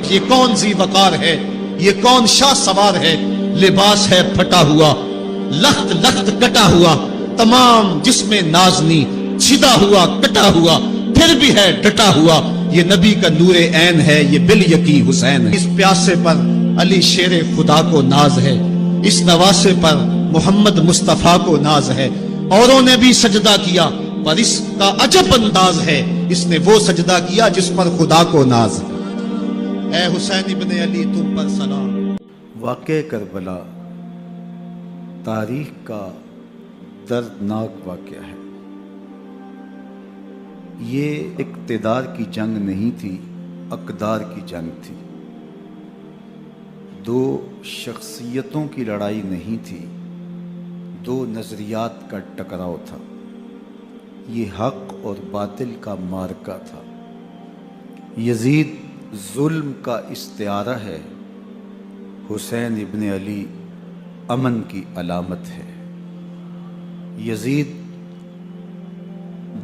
یہ کون ذی وقار ہے، یہ کون شاہ سوار ہے، لباس ہے پھٹا ہوا، لخت لخت کٹا ہوا، تمام جسم نازنی چھدا ہوا کٹا ہوا، پھر بھی ہے ڈٹا ہوا، یہ نبی کا نور عین ہے، یہ بالیقین حسین ہے۔ اس پیاسے پر علی شیر خدا کو ناز ہے، اس نواسے پر محمد مصطفیٰ کو ناز ہے۔ اوروں نے بھی سجدہ کیا پر اس کا عجب انداز ہے، اس نے وہ سجدہ کیا جس پر خدا کو ناز ہے۔ اے حسین ابن علی تم پر سلام۔ واقعہ کربلا تاریخ کا دردناک واقعہ ہے۔ یہ اقتدار کی جنگ نہیں تھی، اقدار کی جنگ تھی۔ دو شخصیتوں کی لڑائی نہیں تھی، دو نظریات کا ٹکراؤ تھا۔ یہ حق اور باطل کا معرکہ تھا۔ یزید ظلم کا استعارہ ہے، حسین ابن علی امن کی علامت ہے۔ یزید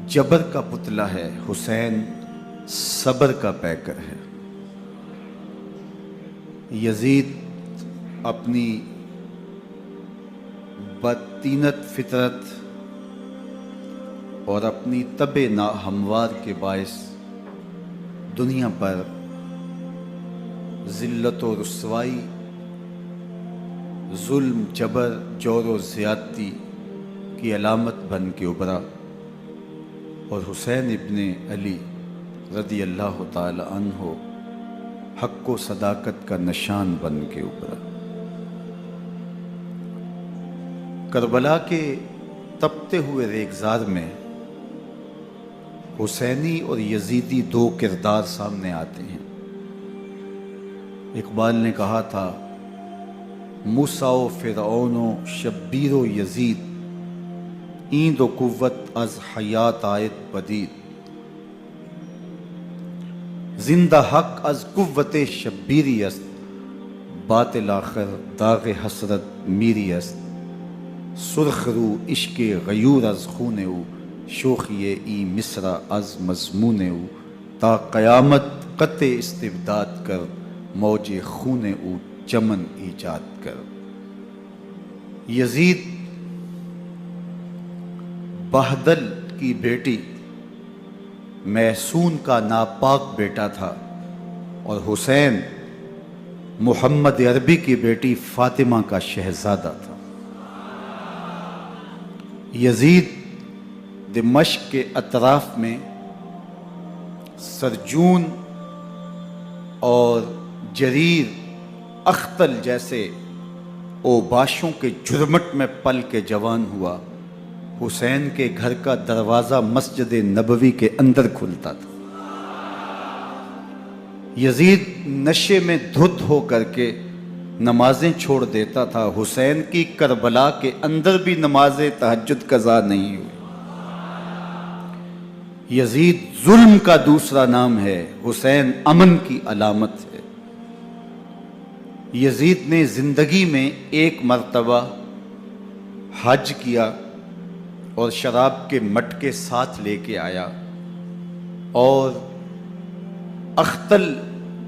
جبر کا پتلا ہے، حسین صبر کا پیکر ہے۔ یزید اپنی بدطینت فطرت اور اپنی طبع ناہموار کے باعث دنیا پر ذلت و رسوائی، ظلم، جبر، جور و زیادتی کی علامت بن کے ابھرا، اور حسین ابن علی رضی اللہ تعالی عنہ حق و صداقت کا نشان بن کے ابھرا۔ کربلا کے تپتے ہوئے ریگزار میں حسینی اور یزیدی دو کردار سامنے آتے ہیں۔ اقبال نے کہا تھا، موسیٰ و فرعون و شبیر و یزید، ایند و قوت از حیات آید پدید، زندہ حق از قوت شبیری است، باطل آخر داغ حسرت میری است، سرخ رو عشق غیور از خون او، شوخی ای مصرع از مضمون او، تا قیامت قطع استبداد کر، موج خون او چمن ایجاد کر۔ یزید بہدل کی بیٹی محسون کا ناپاک بیٹا تھا، اور حسین محمد عربی کی بیٹی فاطمہ کا شہزادہ تھا۔ یزید دمشق کے اطراف میں سرجون اور جریر، اختل جیسے اوباشوں کے جھرمٹ میں پل کے جوان ہوا۔ حسین کے گھر کا دروازہ مسجد نبوی کے اندر کھلتا تھا۔ یزید نشے میں دھت ہو کر کے نمازیں چھوڑ دیتا تھا۔ حسین کی کربلا کے اندر بھی نماز تہجد قضا نہیں ہوئی۔ یزید ظلم کا دوسرا نام ہے، حسین امن کی علامت ہے۔ یزید نے زندگی میں ایک مرتبہ حج کیا اور شراب کے مٹکے ساتھ لے کے آیا، اور اختل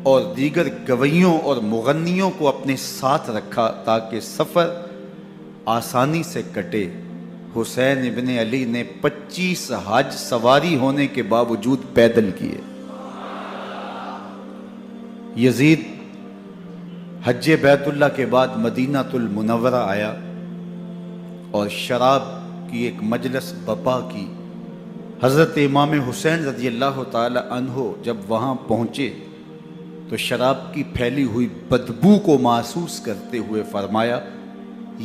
اور دیگر گویوں اور مغنیوں کو اپنے ساتھ رکھا تاکہ سفر آسانی سے کٹے۔ حسین ابن علی نے 25 حج سواری ہونے کے باوجود پیدل کیے۔ یزید حج بیت اللہ کے بعد مدینہ المنورہ آیا اور شراب کی ایک مجلس بپا کی۔ حضرت امام حسین رضی اللہ تعالی عنہ جب وہاں پہنچے تو شراب کی پھیلی ہوئی بدبو کو محسوس کرتے ہوئے فرمایا،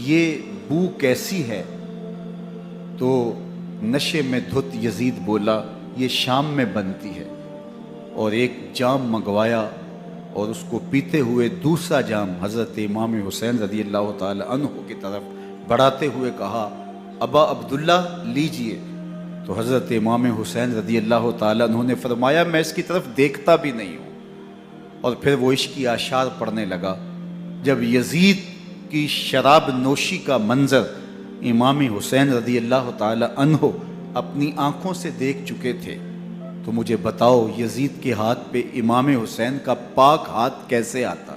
یہ بو کیسی ہے؟ تو نشے میں دھت یزید بولا، یہ شام میں بنتی ہے، اور ایک جام منگوایا اور اس کو پیتے ہوئے دوسرا جام حضرت امام حسین رضی اللہ تعالی عنہ کی طرف بڑھاتے ہوئے کہا، ابا عبداللہ لیجئے۔ تو حضرت امام حسین رضی اللہ تعالی عنہ نے فرمایا، میں اس کی طرف دیکھتا بھی نہیں ہوں، اور پھر وہ عشقی اشعار پڑھنے لگا۔ جب یزید کی شراب نوشی کا منظر امام حسین رضی اللہ تعالی عنہ اپنی آنکھوں سے دیکھ چکے تھے تو مجھے بتاؤ یزید کے ہاتھ پہ امام حسین کا پاک ہاتھ کیسے آتا؟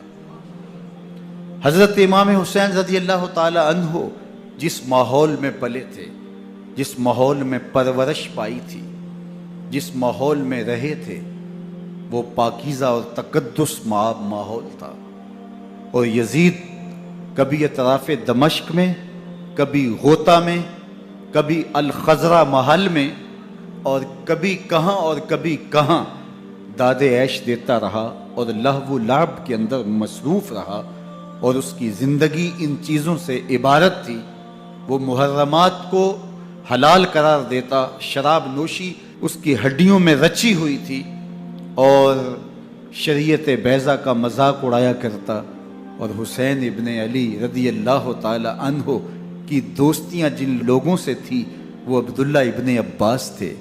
حضرت امام حسین رضی اللہ تعالی عنہ جس ماحول میں پلے تھے، جس ماحول میں پرورش پائی تھی، جس ماحول میں رہے تھے، وہ پاکیزہ اور تقدس ماحول تھا. اور یزید کبھی اطراف دمشق میں، کبھی غوطہ میں، کبھی الخزرہ محل میں، اور کبھی کہاں اور کبھی کہاں داد عیش دیتا رہا اور لہو و لعب کے اندر مصروف رہا، اور اس کی زندگی ان چیزوں سے عبارت تھی. وہ محرمات کو حلال قرار دیتا، شراب نوشی اس کی ہڈیوں میں رچی ہوئی تھی، اور شریعت بیضا کا مذاق اڑایا کرتا. اور حسین ابن علی رضی اللہ تعالی عنہ کی دوستیاں جن لوگوں سے تھی وہ عبداللہ ابن عباس تھے،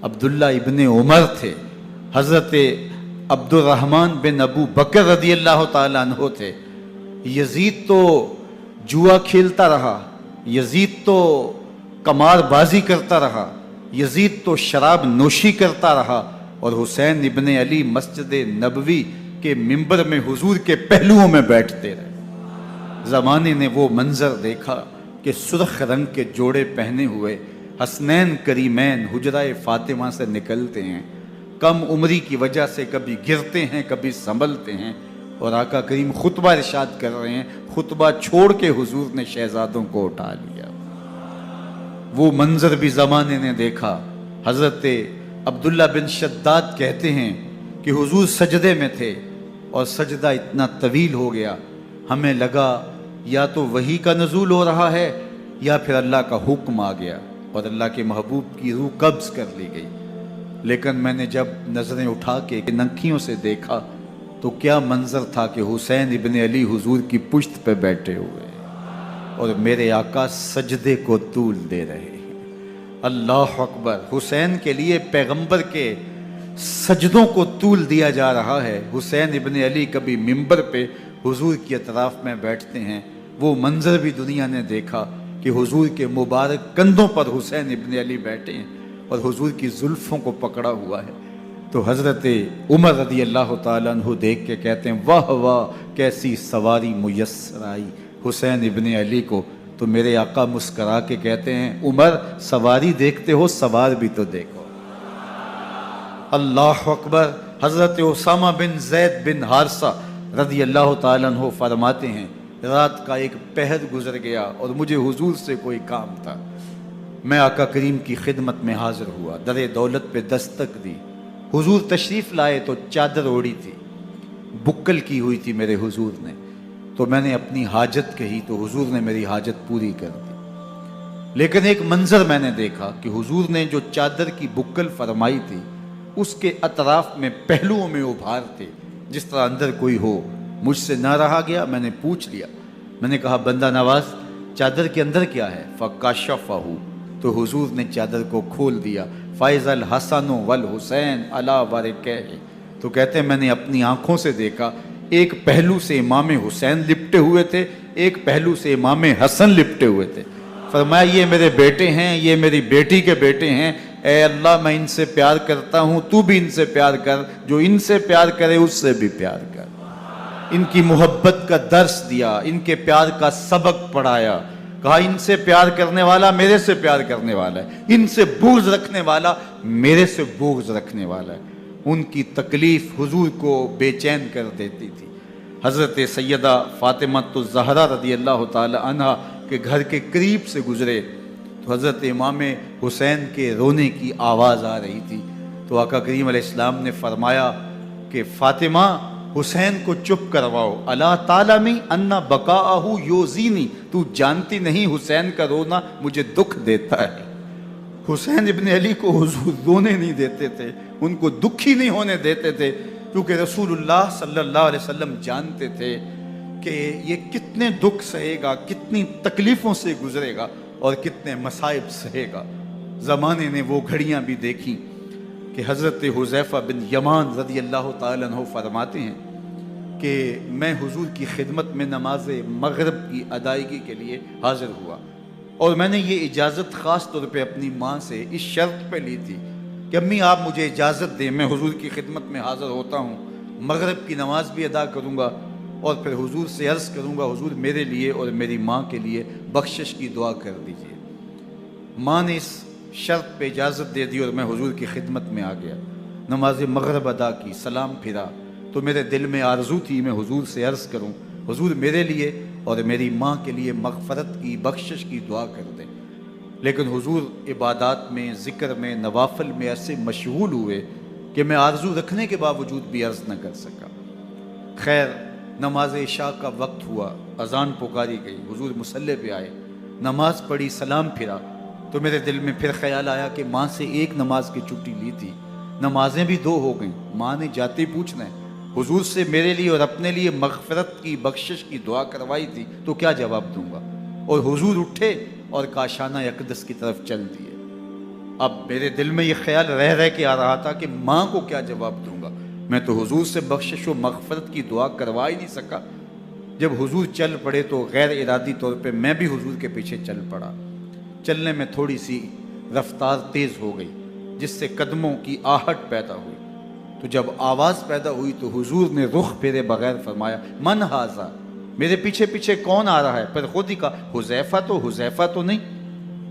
عبداللہ ابن عمر تھے، حضرت عبد الرحمن بن ابو بکر رضی اللہ تعالی عنہ تھے. یزید تو جوا کھیلتا رہا، یزید تو قمار بازی کرتا رہا، یزید تو شراب نوشی کرتا رہا، اور حسین ابن علی مسجد نبوی کے منبر میں حضور کے پہلوؤں میں بیٹھتے رہے. زمانے نے وہ منظر دیکھا کہ سرخ رنگ کے جوڑے پہنے ہوئے حسنین کریمین حجرہ فاطمہ سے نکلتے ہیں. کم عمری کی وجہ سے کبھی گرتے ہیں، کبھی سنبھلتے ہیں، اور آقا کریم خطبہ ارشاد کر رہے ہیں، خطبہ چھوڑ کے حضور نے شہزادوں کو اٹھا لیا. وہ منظر بھی زمانے نے دیکھا. حضرت عبداللہ بن شداد کہتے ہیں کہ حضور سجدے میں تھے اور سجدہ اتنا طویل ہو گیا، ہمیں لگا یا تو وحی کا نزول ہو رہا ہے یا پھر اللہ کا حکم آ گیا اور اللہ کے محبوب کی روح قبض کر لی گئی. لیکن میں نے جب نظریں اٹھا کے ننکیوں سے دیکھا تو کیا منظر تھا کہ حسین ابن علی حضور کی پشت پہ بیٹھے ہوئے اور میرے آقا سجدے کو طول دے رہے ہیں. اللہ اکبر. حسین کے لیے پیغمبر کے سجدوں کو طول دیا جا رہا ہے. حسین ابن علی کبھی منبر پہ حضور کی اطراف میں بیٹھتے ہیں. وہ منظر بھی دنیا نے دیکھا کہ حضور کے مبارک کندھوں پر حسین ابن علی بیٹھے ہیں اور حضور کی زلفوں کو پکڑا ہوا ہے. تو حضرت عمر رضی اللہ تعالیٰ عنہ دیکھ کے کہتے ہیں واہ واہ کیسی سواری میسر آئی حسین ابن علی کو. تو میرے آقا مسکرا کے کہتے ہیں عمر سواری دیکھتے ہو سوار بھی تو دیکھو. اللہ اکبر. حضرت اسامہ بن زید بن حارثہ رضی اللہ تعالیٰ عنہ فرماتے ہیں رات کا ایک پہر گزر گیا اور مجھے حضور سے کوئی کام تھا. میں آقا کریم کی خدمت میں حاضر ہوا، در دولت پہ دستک دی. حضور تشریف لائے تو چادر اوڑی تھی، بکل کی ہوئی تھی میرے حضور نے. تو میں نے اپنی حاجت کہی تو حضور نے میری حاجت پوری کر دی. لیکن ایک منظر میں نے دیکھا کہ حضور نے جو چادر کی بکل فرمائی تھی اس کے اطراف میں پہلوؤں میں ابھار تھے جس طرح اندر کوئی ہو. مجھ سے نہ رہا گیا، میں نے پوچھ لیا. میں نے کہا بندہ نواز چادر کے اندر کیا ہے؟ فکشفہ. تو حضور نے چادر کو کھول دیا. فائز الحسن والحسین علی ورکہ. تو کہتے ہیں میں نے اپنی آنکھوں سے دیکھا ایک پہلو سے امام حسین لپٹے ہوئے تھے، ایک پہلو سے امام حسن لپٹے ہوئے تھے. فرمایا یہ میرے بیٹے ہیں، یہ میری بیٹی کے بیٹے ہیں. اے اللہ میں ان سے پیار کرتا ہوں، تو بھی ان سے پیار کر، جو ان سے پیار کرے اس سے بھی پیار کر. ان کی محبت کا درس دیا، ان کے پیار کا سبق پڑھایا. کہا ان سے پیار کرنے والا میرے سے پیار کرنے والا ہے، ان سے بغض رکھنے والا میرے سے بغض رکھنے والا ہے. ان کی تکلیف حضور کو بے چین کر دیتی تھی. حضرت سیدہ فاطمہ الزہرا رضی اللہ تعالی عنہ کے گھر کے قریب سے گزرے تو حضرت امام حسین کے رونے کی آواز آ رہی تھی. تو آقا کریم علیہ السلام نے فرمایا کہ فاطمہ حسین کو چپ کرواؤ. اللہ تعالیٰ انا بقاءہ یوزینی. تو جانتی نہیں حسین کا رونا مجھے دکھ دیتا ہے. حسین ابن علی کو حضور رونے نہیں دیتے تھے، ان کو دکھی نہیں ہونے دیتے تھے، کیونکہ رسول اللہ صلی اللہ علیہ وسلم جانتے تھے کہ یہ کتنے دکھ سہے گا، کتنی تکلیفوں سے گزرے گا اور کتنے مصائب سہے گا. زمانے نے وہ گھڑیاں بھی دیکھی کہ حضرت حذیفہ بن یمان رضی اللہ تعالیٰ عنہ فرماتے ہیں کہ میں حضور کی خدمت میں نماز مغرب کی ادائیگی کے لیے حاضر ہوا، اور میں نے یہ اجازت خاص طور پہ اپنی ماں سے اس شرط پہ لی تھی کہ امی آپ مجھے اجازت دیں، میں حضور کی خدمت میں حاضر ہوتا ہوں، مغرب کی نماز بھی ادا کروں گا اور پھر حضور سے عرض کروں گا حضور میرے لیے اور میری ماں کے لیے بخشش کی دعا کر دیجیے۔ ماں نے اس شرط پہ اجازت دے دی اور میں حضور کی خدمت میں آ گیا، نماز مغرب ادا کی، سلام پھرا تو میرے دل میں آرزو تھی میں حضور سے عرض کروں حضور میرے لیے اور میری ماں کے لیے مغفرت کی بخشش کی دعا کر دیں، لیکن حضور عبادات میں، ذکر میں، نوافل میں ایسے مشغول ہوئے کہ میں آرزو رکھنے کے باوجود بھی عرض نہ کر سکا۔ خیر نماز عشاء کا وقت ہوا، اذان پکاری گئی، حضور مصلی پہ آئے، نماز پڑھی، سلام پھرا تو میرے دل میں پھر خیال آیا کہ ماں سے ایک نماز کی چھٹی لی تھی، نمازیں بھی 2 ہو گئیں، ماں نے جاتے پوچھنا ہے حضور سے میرے لیے اور اپنے لیے مغفرت کی بخشش کی دعا کروائی تھی تو کیا جواب دوں گا؟ اور حضور اٹھے اور کاشانہ اقدس کی طرف چل دیے۔ اب میرے دل میں یہ خیال رہ کے آ رہا تھا کہ ماں کو کیا جواب دوں گا، میں تو حضور سے بخشش و مغفرت کی دعا کروا ہی نہیں سکا۔ جب حضور چل پڑے تو غیر ارادی طور پہ میں بھی حضور کے پیچھے چل پڑا، چلنے میں تھوڑی سی رفتار تیز ہو گئی جس سے قدموں کی آہٹ پیدا ہوئی، تو جب آواز پیدا ہوئی تو حضور نے رخ پھیرے بغیر فرمایا من ھذا، میرے پیچھے پیچھے کون آ رہا ہے؟ پھر خود ہی کہا حذیفہ تو نہیں؟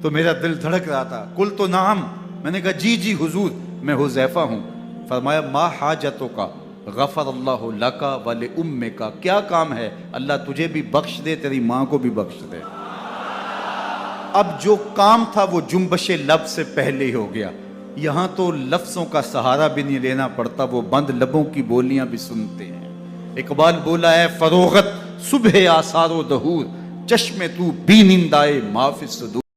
تو میرا دل دھڑک رہا تھا، قل تو نعم، میں نے کہا جی حضور میں حذیفہ ہوں۔ فرمایا ما حاجتوں کا غفر اللہ لکا ولأمک، کیا کام ہے اللہ تجھے بھی بخش دے تیری ماں کو بھی بخش دے۔ اب جو کام تھا وہ جنبش لب سے پہلے ہی ہو گیا، یہاں تو لفظوں کا سہارا بھی نہیں لینا پڑتا، وہ بند لبوں کی بولیاں بھی سنتے ہیں۔ اقبال بولا ہے فروغت صبح آثار و دہور، چشم تو بی نندائے ما فی الصدور۔